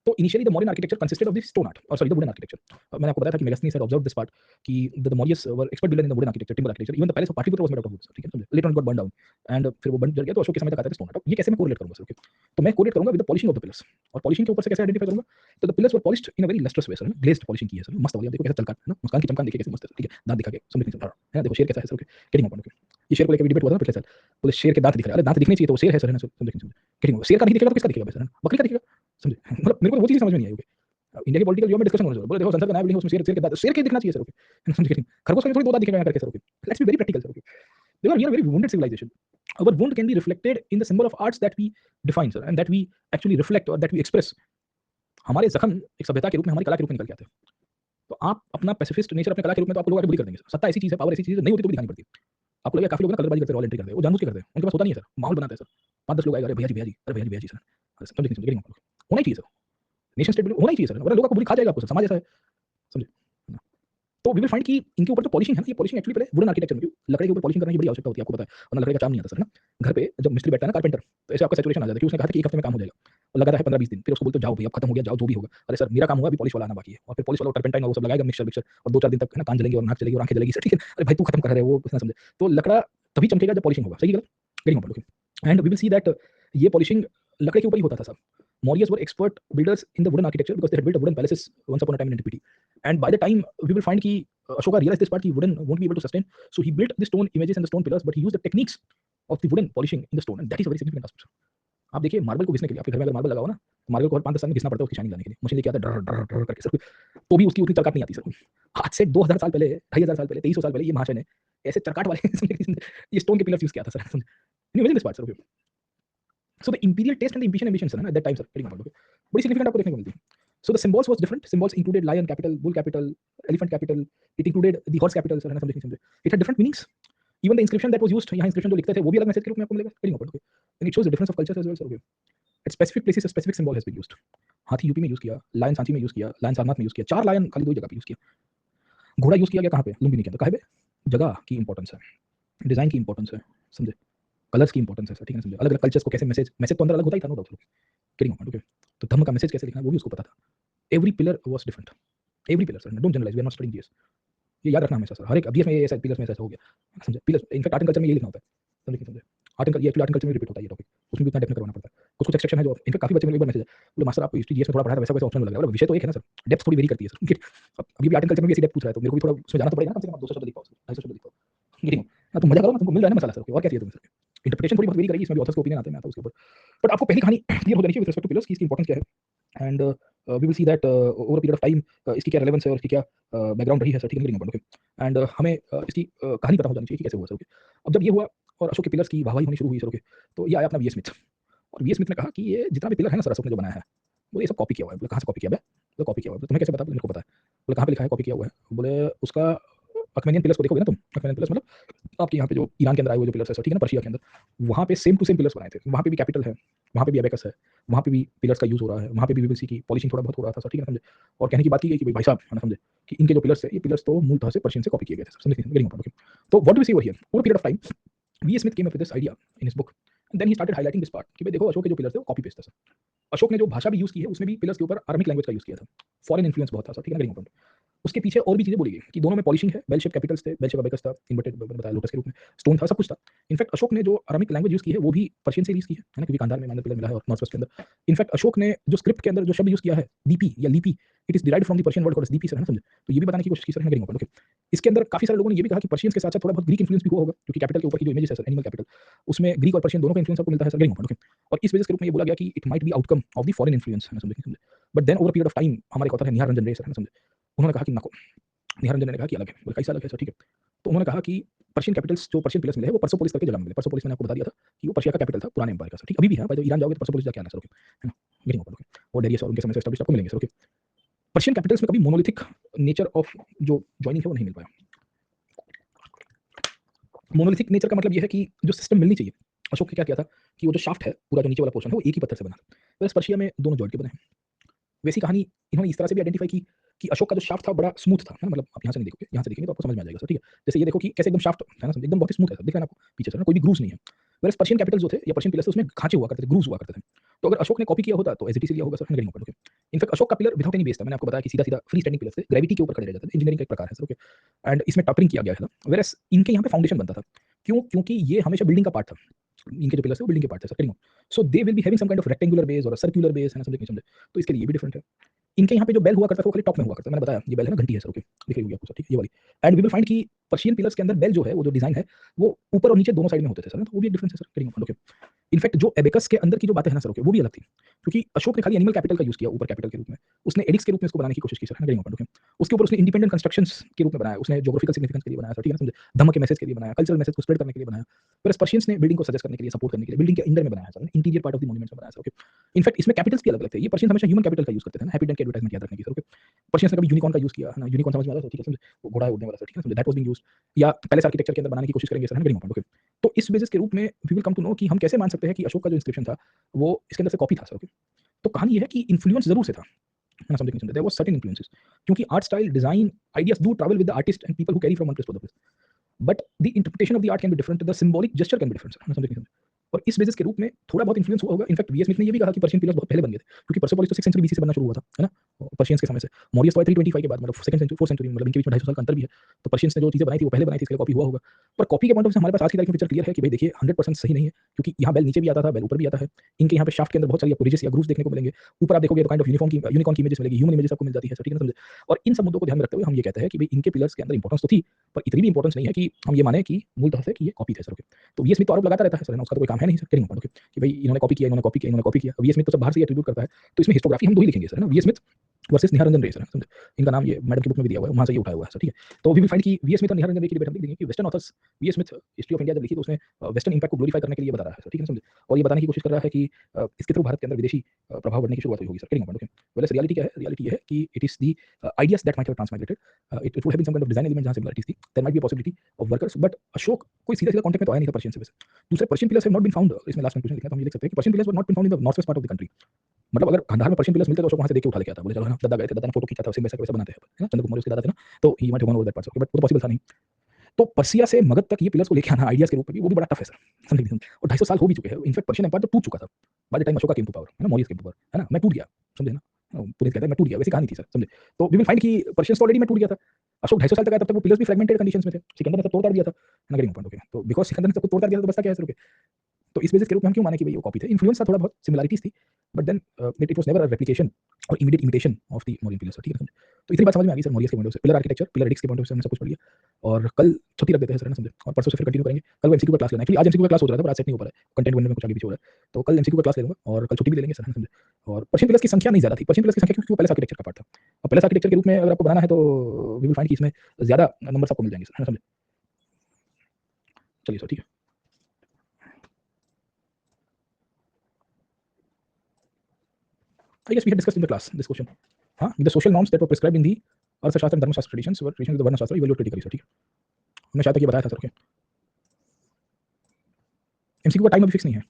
तो initially the modern architecture consisted of the stone art, और sorry the wooden architecture. मैंने आपको बताया था कि Megasthenes had observed this part कि the Mauryas were expert builder in the wooden architecture, timber architecture, even the palace of Pataliputra was made out of wood, ठीक है, later on got burn down and फिर वो बन जल गया, तो अशोक के समय तक आता है स्टोन आर्ट। ये कैसे मैं कोरिलेट करूंगा सर, ओके? तो मैं कोरिलेट करूंगा with the polishing of the pillars, और पॉलिशिंग के ऊपर से कैसे आइडेंटिफाई करूंगा? तो the pillars were polished in a very lustrous way, sir, glazed polishing की है सर, मस्त वाली, देखो कैसे चमका है ना, मुस्कान की चमकान देखिए कैसे मस्त है, ठीक है, दांत दिखा के समथिंग है ना, देखो शेर कैसा है sir, okay, getting a point, okay. ये शेर को लेकर डिबेट हुआ था पिछले साल, बोले शेर के दांत दिख रहे हैं, अरे दांत दिखने चाहिए, तो वो शेर है सर, है ना, समथिंग, गेटिंग, शेर का नहीं दिखेगा तो किसका दिखेगा सर, बकरी का दिखेगा, समझे? मतलब मेरे को वो चीज़ समझ में नहीं आई, ओके। इंडिया के पॉलिटिकल जो में डिस्कशन होना चाहिए, बोले देखो संसद का नया बिल्डिंग है, उसमें शेर शेर के दांत, शेर के दिखना चाहिए सर, ओके, समझ गए? खरगोश का थोड़ी 2 दांत दिखेगा यहाँ करके sir, okay. Let's be very practical sir, okay. Because we are a very wounded civilization. Our wound can be reflected in the symbol of arts that we define, sir, and that we actually reflect or that we express. हमारे जख्म एक सभ्यता के रूप में, हमारी कला के रूप में निकल के आते हैं। तो आप अपना पैसिफिस्ट नेचर अपने कला के रूप में, तो आपको लोग आके बुली कर देंगे सर। सत्ता ऐसी चीज़ है, पावर ऐसी चीज़ है, नहीं होती तो भी दिखानी पड़ती है। आपको लगेगा काफ़ी लोग ना कलरबाजी करते हैं, रॉयल एंट्री करते हैं, वो जानबूझ के करते हैं। उनके पास होता नहीं है सर, माहौल बनाते हैं सर। 5-10 लोग आएगा, अरे भैया जी, भैया जी, अरे भैया जी, भैया जी सर। समझे नहीं समझे? होना ही चाहिए सर। नेशन स्टेट बिल्डिंग होना ही चाहिए सर, वरना लोग आपको बुली खा जाएगा, आपको सर, समाज ऐसा है, समझे? तो वी विल फाइंड कि इनके ऊपर जो पॉलिशिंग है ना, ये पॉलिशिंग एक्चुअली पहले वुडन आर्किटेक्चर में, लकड़ी के ऊपर पॉलिशिंग करने की बड़ी आवश्यकता होती है, आपको पता है, वरना लकड़ी का काम नहीं आता सर, है ना। घर पे जब मिस्त्री बैठता है ना, कारपेंटर, तो ऐसे आपका सैचुरेशन आ जाता है कि उसने कहा था कि 1 हफ्ते में काम हो जाएगा, और लगाता है 15-20 दिन, फिर उसको बोलते हो जाओ भैया, अब खत्म हो गया, जाओ जो भी होगा। अरे सर मेरा काम हुआ, अभी पॉलिश वाला आना बाकी है, और फिर पॉलिश वाला टर्पेंटाइन और वो सब लगाएगा, मिक्सचर विक्सचर, और 2-4 दिन तक, है ना, कान जलेंगे और नाक जलेगी और आंखें जलेगी सर, ठीक है। अरे भाई तू खत्म कर रहे हो वो, ना समझे। तो लकड़ा तभी चमकेगा जब पॉलिशिंग होगा, सही गलत? Very important. And we will see that ये पॉलिशिंग लकड़े के ऊपर ही होता था sir. Mauryas were expert builders in the wooden architecture because they had built wooden palaces once upon a time in antiquity. And by the time we will find कि Ashoka realized this part कि wooden won't be able to sustain, so he built the stone images and the stone pillars, but he used the techniques of the wooden polishing in the stone, and that is a very significant aspect. आप देखिए marble को घिसने के लिए, आपके घर में अगर marble लगा हो ना, तो मार्बल को हर 5-10 साल में घिसना पड़ता है उसकी शाइनिंग लाने के लिए। मशीन लेके आता है डर डर डर करके सर, तो भी उसकी उतनी चरकाट नहीं आती सर। आज से 2000 साल पहले, 2500 साल पहले, 2300 साल पहले ये महाशय ने ऐसे चरकाट वाले ये स्टोन के पिलर्स यूज किया था sir. Imagine this part sir. So the imperial taste and the imperial ambitions at that time, sir, getting about, okay, बड़ी significant आपको देखने को मिलती है. So the symbols was different. Symbols included lion capital, bull capital, elephant capital. It included the horse capital, sir, है ना, समझे? It had different meanings. Even the inscription that was used, यहाँ inscription जो लिखते थे, वो भी अलग मैसेज के रूप में आपको मिलेगा. Getting about, okay. And it shows the difference of cultures as well, sir, okay. At specific places, a specific symbol has been used. हाथी यूपी में यूज किया, लायन सांची में यूज किया, लायन सारनाथ में यूज किया, 4 लायन खाली 2 जगह पे यूज किया. घोड़ा यूज किया गया कहाँ पे? लुम्बिनी के अंदर. कहाँ पे? जगह की इंपॉर्टेंस है, डिजाइन की इंपॉर्टेंस है, समझे? कलर्स की इंपॉर्टेंस है सर, ठीक है ना, समझे? अलग अलग कल्चर्स को कैसे मैसेज मैसेज तो अंदर अलग होता ही था, no doubt, getting a point, okay. तो धम्म का मैसेज कैसे लिखना है वो भी उसको पता था. Every pillar was different, every pillar sir, don't generalize, we are not studying this. ये याद रखना हमेशा सर, हर एक बीएस में ये ऐसा पिलर्स में ऐसा हो गया, समझे? Pillars in fact art and culture में ये लिखना होता है, समझे? समझे? आर्ट एंड ये एक्चुअली आर्ट एंड कल्चर में रिपीट होता है ये टॉपिक, उसमें भी उतना डेप्थ में करवाना पड़ता है. कुछ कुछ एक्सेप्शन है जो इनफैक्ट काफी बच्चे मेरे को मैसेज है, बोले मास्टर आप हिस्ट्री जीएस में थोड़ा पढ़ा था, वैसा वैसा ऑप्शन में लगा. बोले विषय तो एक है ना सर, डेप्थ थोड़ी वेरी करती है सर. अब अभी आर्ट एंड कल्चर में भी ऐसी डेप्थ पूछ रहा है, तो मेरे को भी थोड़ा उसमें जाना तो पड़ेगा ना, कम से कम 200 शब्द लिख पाओ, 250 शब्द लिख पाओ. गेटिंग? ना तुम मजा करो ना, तुमको मिल रहा है ना मसाला सर, और क्या चाहिए तुम्हें सर? इंटरप्रिटेशन थोड़ी बहुत वेरी करेगी, इसमें भी ऑथर्स के ओपिनियन आते हैं, मैं आता हूं उसके ऊपर. बट आपको पहली कहानी क्लियर हो जानी चाहिए विद रिस्पेक्ट टू पिलर्स की, इसकी इंपॉर्टेंस क्या है. And we will see that over a period of time इसकी क्या रेलेवेंस है और इसकी क्या बैकग्राउंड रही है सर, ठीक है, ओके. एंड हमें इसकी कहानी पता हो जानी चाहिए कि कैसे हुआ सर, ओके. अब जब ये हुआ और अशोक के पिलर्स की वाहवाही होनी शुरू हुई सर, ओके, तो ये आया अपना वी एस स्मिथ, और वी एस स्मिथ ने कहा कि ये जितना भी पिलर है ना सर अशोक ने जो बनाया है, वो ये सब कॉपी किया हुआ है. बोले कहाँ से कॉपी किया है? बोले कॉपी किया हुआ है. तुम्हें कैसे पता? बोले मेरे को पता है. बोले कहाँ पे लिखा है कॉपी किया हुआ है? बोले उसका अकमेनियन पिलर्स को देखोगे ना तुम, अकमेनियन पिलर्स मतलब आपके यहाँ पे जो ईरान के अंदर आए हुए जो पिलर्स है सर, ठीक है ना, पर्शिया के अंदर, वहाँ पे सेम टू सेम पिलर्स बनाए थे. वहाँ पे भी कैपिटल है, वहाँ पे भी एबेकस है, वहाँ पे भी पिलर्स का यूज हो रहा है, वहाँ पे भी वी विल सी की पॉलिशिंग थोड़ा बहुत हो रहा था सर, ठीक है ना, समझे? और कहने की बात की गई कि भाई साहब, है ना, समझे, कि इनके जो पिलर्स है, ये पिलर्स तो मूलतः से पर्शियन से कॉपी किए गए थे, समझे? Very important. तो what do we see over here? Over period of time V Smith came up with this idea in his book, and then he started highlighting this part कि भाई देखो अशोक के जो पिलर्स थे वो कॉपी पेस्ट था sir. अशोक ने जो भाषा भी यूज की है उसमें भी पिलर्स के ऊपर अरामिक लैंग्वेज का यूज किया था. फॉरेन इन्फ्लुएंस बहुत था सर, ठीक है, वेरी इंपॉर्टेंट. उसके पीछे और भी चीजें बोली गई कि दोनों में पॉलिशिंग है, बेल शेप कैपिटल्स थे, बेल शेप अबेकस था, इन्वर्टेड बताया लोटस के रूप में, स्टोन था, सब कुछ था. इनफैक्ट अशोक ने जो अरामिक लैंग्वेज यूज की है वो भी पर्शियन से यूज की है ना, क्योंकि गांधार में माइनर पिलर मिला है और नॉर्थ वेस्ट के अंदर. इनफैक्ट अशोक ने जो स्क्रिप्ट के अंदर जो शब्द यूज किया है दीपी या लिपि, it is derived from the Persian word called dipi sir, है ना, समझे? तो ये भी बताने की कोशिश की सर, है, ओके. इसके अंदर काफी सारे लोगों ने ये भी कहा कि पर्शियंस के साथ साथ थोड़ा बहुत ग्रीक इन्फ्लुएंस भी हुआ होगा, क्योंकि कैपिटल के ऊपर की जो इमेजेस है सर, एनिमल कैपिटल, उसमें ग्रीक और पर्शियन दोनों का इन्फ्लुएंस आपको मिलता है सर, ओके. और इस वजह के रूप में ये बोला गया कि it might be outcome of the foreign influence, है ना, समझे? But then over period of time हमारे ऑथर है निहार रंजन रे सर, है ना, समझे? उन्होंने कहा कि नको. निहार रंजन ने कहा कि अलग है. बोले कैसा अलग है सर, ठीक है. तो उन्होंने कहा कि पर्शियन कैपिटल्स जो पर्शियन पिलर्स मिले हैं वो परसोपोलिस करके जगह में मिले। परसोपोलिस मैंने आपको बता दिया था कि वो पर्शिया का कैपिटल था पुराने एम्पायर का सर, ठीक, अभी भी है। भाई ईरान जाओगे तो परसोपोलिस जाके आना सर, ओके, है ना, गेटिंग ओपन, ओके, और डेरियस और उनके समय से एस्टैब्लिश आपको मिलेंगे सर, ओके। पर्शियन कैपिटल्स में कभी मोनोलिथिक नेचर ऑफ जो जॉइनिंग है वो नहीं मिल पाया। मोनोलिथिक नेचर का मतलब ये है कि जो सिस्टम मिलनी चाहिए, अशोक ने क्या किया था कि वो जो शाफ्ट है पूरा जो नीचे वाला पोर्शन है वो एक ही पत्थर से बना था, वैसे पर्शिया में दोनों जॉइंट के बने हैं। वैसी कहानी इन्होंने इस तरह से भी आइडेंटिफाई की कि अशोक का जो शाफ्ट था बड़ा स्मूथ था, है ना, मतलब आप यहाँ से नहीं देखोगे, यहाँ से देखेंगे तो आपको समझ में आ जाएगा सर, ठीक है। जैसे ये देखो कि कैसे एकदम शाफ्ट है ना, समझे, एकदम बहुत ही स्मूथ है सर, दिख रहा है ना आपको पीछे से ना, कोई भी ग्रूव्स नहीं है। वेयरएज़ पर्शियन कैपिटल जो थे या पर्शियन पिलर्स थे उसमें खांचे हुआ करते थे, ग्रूव्स हुआ करते थे। तो अगर अशोक ने कॉपी किया होता तो एज़ इट इज़ लिया होगा sir, getting okay. In fact Ashok का पिलर विदाउट एनी बेस था, मैंने आपको बताया कि सीधा-सीधा फ्री स्टैंडिंग पिलर्स थे, ग्रेविटी के ऊपर खड़े रह जाते थे, इंजीनियरिंग का एक प्रकार है सर, ओके। एंड इसमें टॉपरिंग किया गया था। वेयरएज़ इनके यहाँ पे फाउंडेशन बनता था। क्यों? क्योंकि ये हमेशा बिल्डिंग का पार्ट था। इनके जो पिलर्स थे वो बिल्डिंग के पार्ट थे sir, getting so they will be having some kind of rectangular base और सर्कुलर बेस, है ना, समझे कि नहीं समझे? तो इसके लिए ये भी डिफरेंट है। इनके यहाँ पे जो बेल हुआ करता था वो खाली टॉप में हुआ करता है, मैंने बताया ये बेल है ना, घंटी है सर, ओके, दिख रही होगी आपको सर, ठीक है, ये वाली। एंड वी विल फाइंड कि पर्शियन पिलर्स के अंदर बेल जो है वो जो डिजाइन है वो ऊपर और नीचे दोनों साइड में होते थे सर, तो वो भी एक डिफरेंस है सर, गेटिंग ओके। इनफैक्ट जो एबेकस के अंदर की जो बातें हैं ना सर, ओके, वो भी अलग थी, क्योंकि अशोक ने खाली एनिमल कैपिटल का यूज किया ऊपर कैपिटल के रूप में, उसने एडिक्स के रूप में इसको बनाने की कोशिश की सर, गेटिंग ओके। उसके ऊपर उसने इंडिपेंडेंट कंस्ट्रक्शंस के रूप में बनाया, उसने ज्योग्राफिकल सिग्निफिकेंस के लिए बनाया सर, ठीक है ना, समझे, धम्म के मैसेज के लिए बनाया, कल्चरल मैसेज को स्प्रेड करने के लिए बनाया। फिर पर्शियंस ने बिल्डिंग को सजेस्ट करने के लिए, सपोर्ट करने के लिए बिल्डिंग के अंदर में बनाया sir, interior part of the monuments में बनाया सर, ओके। इनफैक्ट इसमें कैपिटल्स भी अलग-अलग थे, ये पर्शियंस हमेशा ह्यूमन कैपिटल का यूज करते थे ना, हैप्पी डेंट के एडवर्टाइजमेंट याद रखने की सर, ओके। पर्शियंस ने कभी यूनिकॉर्न का यूज किया है ना, यूनिकॉर्न समझ में आता है, ठीक है, समझे, वो घोड़ा है उड़ने वाला सर, ठीक है, समझे, दैट वाज बीइंग यूज्ड, या पैलेस आर्किटेक्चर के अंदर बनाने की कोशिश करेंगे सर, है ना, गेटिंग ओके। तो इस बेसिस के रूप में we will come to know कि हम कैसे मान सकते हैं कि अशोक का जो इंस्क्रिप्शन था वो इसके अंदर से कॉपी था सर, ओके। तो कहानी ये है कि इन्फ्लुएंस जरूर से था, है ना, समझे कि नहीं समझे, देयर वाज सर्टेन इन्फ्लुएंसेस, क्योंकि art style, design, ideas do travel with the artist and people who carry from one place to other place, but the interpretation of the art can be different, the symbolic gesture can be different, समझ रहे हैं? और इस basis के रूप में थोड़ा बहुत इन्फ्लुएंस हुआ होगा। इनफैक्ट वी एस स्मिथ ने ये भी कहा कि पर्शियन पिलर्स बहुत पहले बन गए थे, क्योंकि परसेपोलिस तो 6th सेंचुरी बीसी से बनना शुरू हुआ था, है ना, पर्शियंस के समय से। मौर्यस तो 325 के बाद, मतलब 2nd सेंचुरी 4th सेंचुरी, मतलब इनके बीच में 250 साल का अंतर भी है। तो पर्शियंस ने जो चीजें बनाई थी वो पहले बनाई थी, इसके लिए कॉपी हुआ होगा। पर कॉपी के पॉइंट ऑफ व्यू से हमारे पास आज की तारीख में पिक्चर क्लियर है कि भाई देखिए 100% सही नहीं है, क्योंकि यहाँ बेल नीचे भी आता था, बेल ऊपर भी आता है। इनके यहाँ पे शाफ्ट के अंदर बहुत सारी आपको रिजेस या ग्रूव्स देखने को मिलेंगे। ऊपर आप देखोगे तो काइंड ऑफ यूनिकॉर्न की इमेजेस मिलेगी, ह्यूमन इमेजेस आपको मिल जाती है, ठीक है ना, समझे। और इन सब मुद्दों को ध्यान में रखते हुए हम ये कहते हैं कि भाई इनके पिलर्स के अंदर इंपॉर्टेंस तो थी, पर इतनी भी इंपॉर्टेंस नहीं है कि हम ये माने कि मूलतः से कि ये कॉपी थे सर, ओके। तो वी एस स्मिथ तो आरोप लगाता रहता है सर, है ना, उसका तो कोई काम है नहीं सर, ओके, कि भाई इन्होंने कॉपी किया, इन्होंने कॉपी किया, इन्होंने कॉपी किया। वी एस स्मिथ तो सब बाहर से एट्रीब्यूट करता है, तो इसमें हिस्टोग्राफी हम दो ही लिखेंगे सर, है ना, वी एस स्मिथ वर्सेस निहार रंजन रे सर, समझे। इनका नाम ये मैडम की बुक में भी दिया हुआ है, वहां से ये उठाया हुआ है सर, ठीक है। तो वी विल फाइंड कि वी एस स्मिथ और निहार रंजन रे की डिबेट हम लिख देंगे कि western authors, V S Smith history of India जब लिखी तो उसमें वेस्टर्न इंपैक्ट को ग्लोरीफाई करने के लिए बता रहा है सर, ठीक है ना, समझे। और ये बताने की कोशिश कर रहा है कि इसके थ्रू भारत के अंदर विदेशी प्रभाव बढ़ने की शुरुआत हुई होगी सर, ओके। वेल रियलिटी क्या है? रियलिटी ये है कि it is the ideas that might have transmigrated, it would have been some kind of design element जहां सिमिलरिटीज थी, there might be a possibility of workers, but Ashok कोई सीधा-सीधा contact में तो आया नहीं था पर्शियन से वैसे। दूसरे Persian pillars have not been found, इसमें लास्ट कंक्लूजन लिखा है तो हम ये लिख सकते हैं कि Persian pillars were not been found in the north west part of the country. मतलब अगर गांधार में पर्शियन पिलर्स मिलते तो अशोक वहां से देख के उठा लेके आता, बोले चलो, है ना, दद्दा गए थे, दद्दा ने फोटो खींचा था, उसे वैसा वैसा बनाते हैं, है ना, चंद्रगुप्त मौर्य उसके दादा थे ना, तो ही might have gone over that part, but वो तो पॉसिबल था नहीं। तो पर्सिया से मगध तक ये पिलर्स को लेके आना आइडियाज के रूप में भी वो भी बड़ा टफ है सर, समझ लीजिए। और 250 साल हो भी चुके हैं। इनफैक्ट पर्शियन एम्पायर तो टूट चुका था by the time Ashoka came to power, है ना, मौर्यस केम टू पावर, है ना, मैं टूट गया, समझे ना। पुनीत कहता है मैं टूट गया, वैसी कहानी थी सर, समझे। तो वी विल फाइंड कि पर्शियंस तो ऑलरेडी मैं टूट गया था। अशोक 250 साल तक आया, तब तक वो पिलर्स भी फ्रेगमेंटेड कंडीशंस में थे, सिकंदर ने सब तोड़ ताड़ दिया था, है ना, गेटिंग पॉइंट, ओके। तो बिकॉज़ सिकंदर ने सब कुछ तोड़ ताड़ दिया था तो बचता क्या है सर, ओके। तो इस बेसिस के रूप में हम क्यों माने कि भाई वो कॉपी थे, इन्फ्लुएंस था थोड़ा बहुत, सिमिलरिटीज थी, but then it was never a replication और immediate imitation of the Mauryan pillars, ठीक है ना। तो इतनी बात समझ में आ गई सर मौर्यस के पॉइंट ऑफ व्यू से, पिलर आर्किटेक्चर, पिलर एडिक्स के पॉइंट ऑफ व्यू से हमने सब कुछ पढ़ लिया। और कल छुट्टी रख देते हैं सर, है ना, समझे, और परसों से फिर कंटिन्यू करेंगे। कल वो एमसीक्यू का क्लास लेना है, एक्चुअली आज एमसीक्यू का क्लास हो रहा था पर आज सेट नहीं हो पा रहा है, कंटेंट बनने में कुछ आगे पीछे हो रहा है, तो कल एमसीक्यू का क्लास ले लूंगा और कल छुट्टी भी ले लेंगे सर, है ना, समझे। और पर्शियन पिलर्स की संख्या नहीं ज्यादा थी, पर्शियन पिलर्स की संख्या क्योंकि वो पैलेस आर्किटेक्चर का पार्ट था, और पैलेस आर्किटेक्चर के रूप में अगर आपको बनाना है तो वी विल फाइंड कि इसमें ज्यादा नंबर्स आपको मिल जाएंगे सर, है ना, समझे। चलिए सर, ठीक है। I guess we had discussed in the class this question. हाँ, the social norms that were prescribed in the अर्थशास्त्र and धर्मशास्त्र traditions were traditions of the वर्णशास्त्र evaluate critically sir, ठीक है। हमने शायद तक ये बताया था सर, ओके। एमसीक्यू का टाइम अभी फिक्स नहीं है।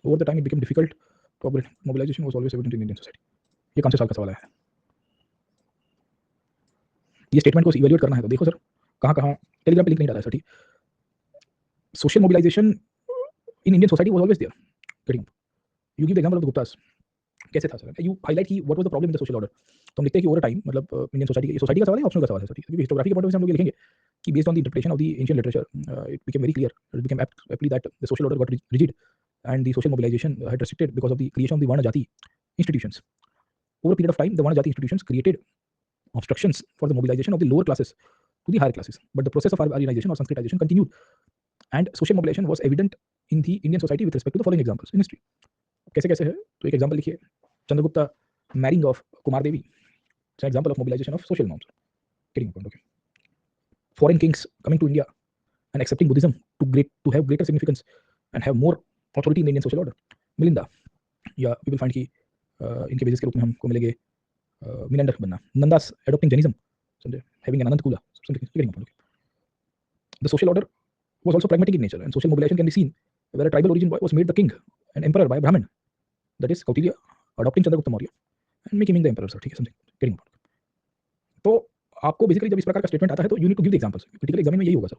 Over the time it became difficult to operate. Mobilization was always evident in Indian society. ये कौन से साल का सवाल है? ये स्टेटमेंट को इवैल्यूएट करना है तो देखो सर कहाँ-कहाँ, टेलीग्राम पे लिंक नहीं डाला है सर, ठीक। Social mobilization in Indian society was always there, getting, you give the example of the Guptas, कैसे था सर, यू हाइलाइट कि what was the problem in the social order. तो हम लिखते हैं कि ओवर टाइम, मतलब इंडियन सोसाइटी की, सोसाइटी का सवाल है, ऑप्शनल का सवाल है सर, ठीक है, क्योंकि हिस्टोग्राफी के पॉइंट ऑफ व्यू से हम लोग ये लिखेंगे कि based on the interpretation of the ancient literature it became very clear, it became aptly that the social order got rigid and the social mobilization had restricted because of the creation of the Varna Jati institutions. Over a period of time, the Varna Jati institutions created obstructions for the mobilization of the lower classes to the higher classes. But the process of Aryanization or Sanskritization continued, and social mobilization was evident in the Indian society with respect to the following examples in history. कैसे कैसे है तो एक example लिखिए, Chandragupta marrying of Kumar Devi, It's an example of mobilization of social norms. Getting my point? Okay. Foreign kings coming to India and accepting Buddhism to have greater significance and have more authority in the Indian social order. Melinda, या we will find कि इनके basis के रूप में हमको मिलेंगे Menander बनना, Nanda's adopting Jainism, समझे, हैविंग एन अनंत कूला, समझे। The social order was also pragmatic in nature, and social mobilization can be seen where a tribal origin boy was made the king and emperor by a Brahmin, that is Kautilya adopting Chandragupta Maurya and making him the emperor, sir, ठीक है, समझे, getting my point? तो आपको basically जब इस प्रकार का statement आता है तो you need to give the examples, critical exam में यही होगा सर।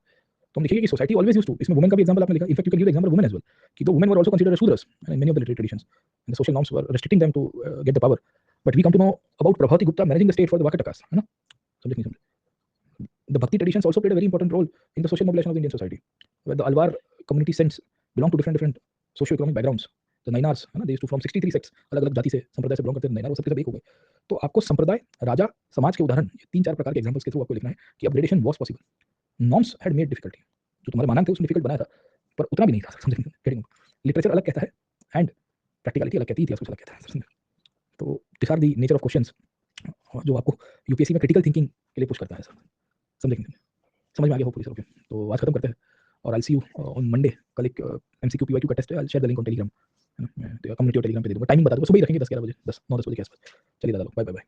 तो हम देखिए कि सोसाइटी ऑलवेज यूज्ड टू, इसमें वुमेन का भी एग्जांपल आपने लिखा, in fact you can give the example of women as well, कि though women were also considered as Shudras in many of the literary traditions and the social norms were restricting them to get the power, but we come to know about Prabhavati Gupta managing the state for the Vakata caste, है ना, समझे नहीं समझे। The Bhakti traditions also played a very important role in the social mobilisation of the Indian society, where the Alvar community saints belong to different socio economic backgrounds, the Nayanars, है ना, they used to from 63 sects, अलग-अलग जाति से संप्रदाय से belong करते हैं नाइनार, वो सब के सब एक हो गए। तो आपको संप्रदाय, राजा, समाज के उदाहरण, ये 3-4 प्रकार के एग्जांपल्स के थ्रू आपको लिखना है कि upgradation was possible. Norms had made difficulty, जो तुम्हारे मानक थे उसने डिफिकल्ट बनाया था, पर उतना भी नहीं था, समझे, गेटिंग। लिटरेचर अलग कहता है एंड प्रैक्टिकलिटी अलग कहती है, इतिहास कुछ अलग कहता है, समझे। तो this are the nature of questions जो आपको यूपीएससी में क्रिटिकल थिंकिंग के लिए पुश करता है सर, समझे, समझ में आ गया हो पूरी सर? ओके, तो आज खत्म करते हैं और I will see you on Monday. कल एक एमसीक्यू पीवाईक्यू का टेस्ट है, I will share the link on Telegram, है ना, मैं कम्युनिटी और टेलीग्राम पे दे दूंगा, टाइमिंग बता दूंगा, सुबह ही रखेंगे 10-11 बजे, 10-9-10 बजे के आसपास। चलिए दादा लोग, बाय बाय बाय।